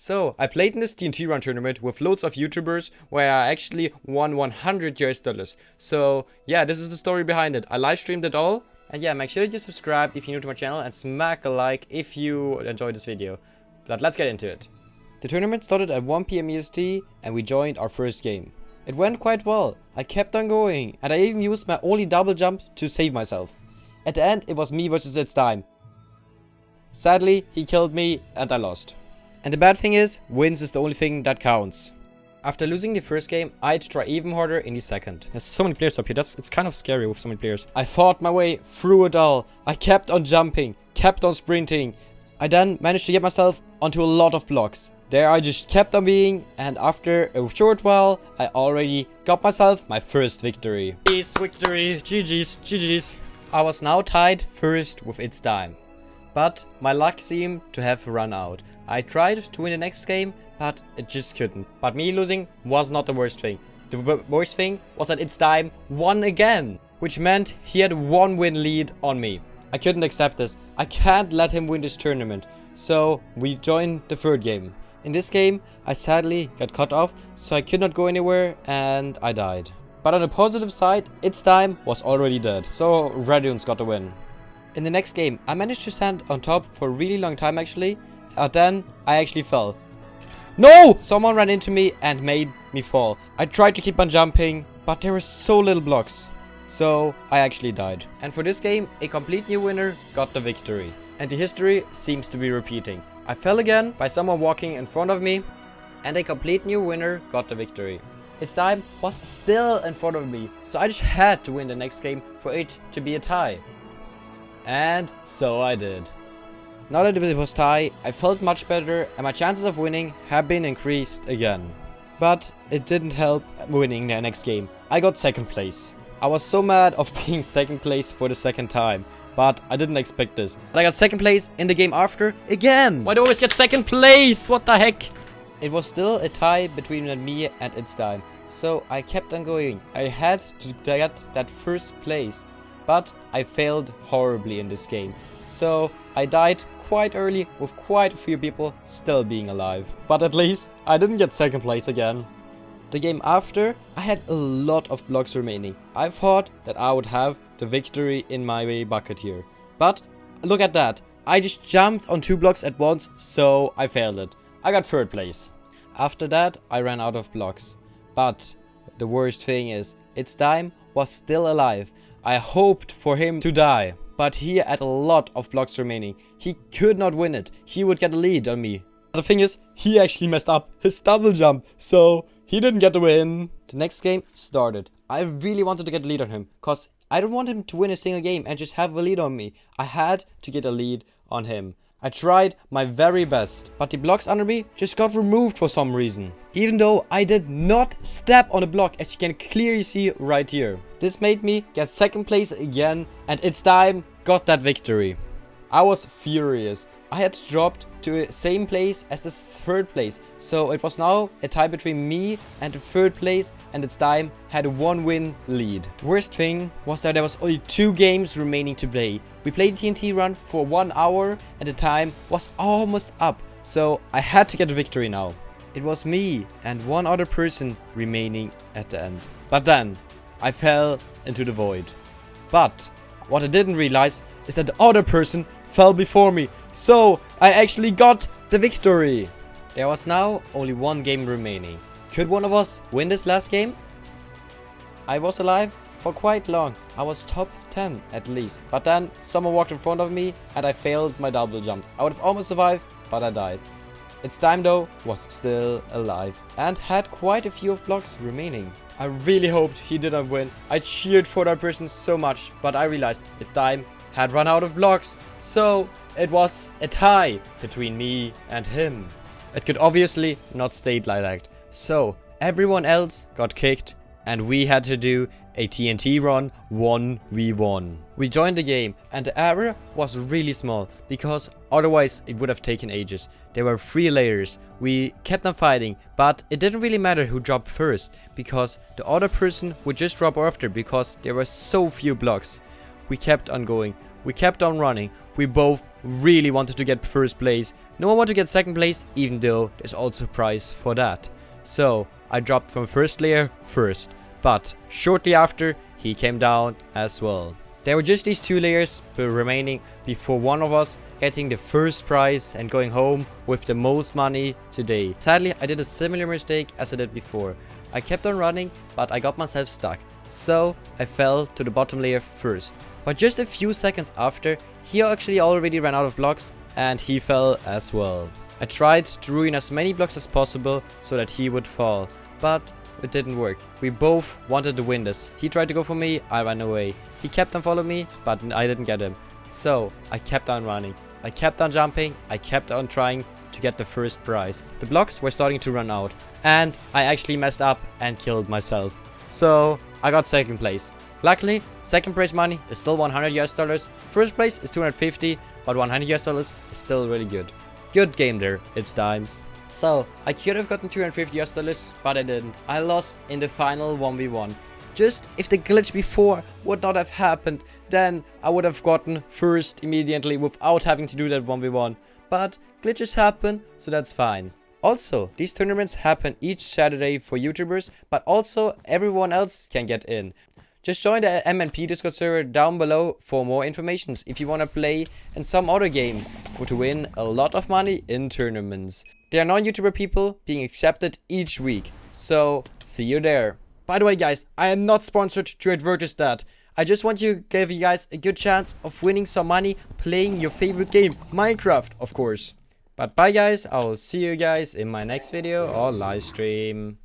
So, I played in this TNT Run tournament with loads of YouTubers where I actually won $100. So, yeah, this is the story behind it. I live streamed it all. And yeah, make sure that you subscribe if you're new to my channel and smack a like if you enjoyed this video. But let's get into it. The tournament started at 1 PM EST and we joined our first game. It went quite well. I kept on going and I even used my only double jump to save myself. At the end, it was me versus its time. Sadly, he killed me and I lost. And the bad thing is, wins is the only thing that counts. After losing the first game, I had to try even harder in the second. There's so many players up here, it's kind of scary with so many players. I fought my way through it all. I kept on jumping, kept on sprinting. I then managed to get myself onto a lot of blocks. There I just kept on being, and after a short while, I already got myself my first victory. Peace, victory, GG's, GG's. I was now tied first with its time. But my luck seemed to have run out. I tried to win the next game, but it just couldn't. But me losing was not the worst thing. The worst thing was that its time won again, which meant he had 1 win lead on me. I couldn't accept this. I can't let him win this tournament. So we joined the third game. In this game, I sadly got cut off, so I could not go anywhere and I died. But on the positive side, its time was already dead. So Radiant's got the win. In the next game, I managed to stand on top for a really long time actually. Then I actually fell. No! Someone ran into me and made me fall. I tried to keep on jumping, but there were so little blocks. So I actually died. And for this game, a complete new winner got the victory. And the history seems to be repeating. I fell again by someone walking in front of me. And a complete new winner got the victory. Its time was still in front of me. So I just had to win the next game for it to be a tie. And so I did. Now that it was tie, I felt much better and my chances of winning have been increased again. But it didn't help winning the next game. I got second place. I was so mad of being second place for the second time, but I didn't expect this. And I got second place in the game after again. Why do I always get second place? What the heck? It was still a tie between me and its time. So I kept on going. I had to get that first place. But I failed horribly in this game. So I died quite early with quite a few people still being alive. But at least I didn't get second place again. The game after, I had a lot of blocks remaining. I thought that I would have the victory in my bucket here. But look at that. I just jumped on 2 blocks at once, so I failed it. I got third place. After that, I ran out of blocks. But the worst thing is, its time was still alive. I hoped for him to die, but he had a lot of blocks remaining. He could not win it. He would get a lead on me. The thing is, he actually messed up his double jump, so he didn't get the win. The next game started. I really wanted to get a lead on him, cause I don't want him to win a single game and just have a lead on me. I had to get a lead on him. I tried my very best, but the blocks under me just got removed for some reason. Even though I did not step on a block, as you can clearly see right here. This made me get second place again, and its time got that victory. I was furious. I had dropped to the same place as the third place, so it was now a tie between me and the third place, and its time had a 1 win lead. The worst thing was that there was only 2 games remaining to play. We played TNT Run for 1 hour and the time was almost up, so I had to get a victory now. It was me and 1 other person remaining at the end. But then I fell into the void. But what I didn't realize is that the other person fell before me, so I actually got the victory. There was now only 1 game remaining. Could one of us win this last game? I was alive for quite long. I was top 10 at least. But then someone walked in front of me and I failed my double jump. I would have almost survived, but I died. Its time though was still alive and had quite a few of blocks remaining. I really hoped he didn't win. I cheered for that person so much, but I realized its time had run out of blocks. So it was a tie between me and him. It could obviously not stay like that. So everyone else got kicked and we had to do a TNT Run 1v1. We joined the game and the area was really small because otherwise it would have taken ages. There were 3 layers. We kept on fighting, but it didn't really matter who dropped first because the other person would just drop after because there were so few blocks. We kept on going. We kept on running. We both really wanted to get first place. No one wanted to get second place, even though there's also a prize for that. So I dropped from first layer first, but shortly after he came down as well. There were just these 2 layers remaining before one of us getting the first prize and going home with the most money today. Sadly, I did a similar mistake as I did before. I kept on running, but I got myself stuck. So I fell to the bottom layer first. But just a few seconds after, he actually already ran out of blocks and he fell as well. I tried to ruin as many blocks as possible so that he would fall, but it didn't work. We both wanted to win this. He tried to go for me, I ran away. He kept on following me, but I didn't get him. So I kept on running. I kept on jumping. I kept on trying to get the first prize. The blocks were starting to run out, and I actually messed up and killed myself. So I got second place. Luckily, second place money is still $100. First place is 250, but $100 is still really good. Good game there, it's times. So, I could have gotten $250, but I didn't. I lost in the final 1v1. Just if the glitch before would not have happened, then I would have gotten first immediately without having to do that 1v1. But glitches happen, so that's fine. Also, these tournaments happen each Saturday for YouTubers, but also everyone else can get in. Just join the MNP Discord server down below for more information if you want to play and some other games to win a lot of money in tournaments. There are non-YouTuber people being accepted each week, so see you there. By the way guys, I am not sponsored to advertise that. I just want to give you guys a good chance of winning some money playing your favorite game, Minecraft of course. But bye guys, I'll see you guys in my next video or live stream.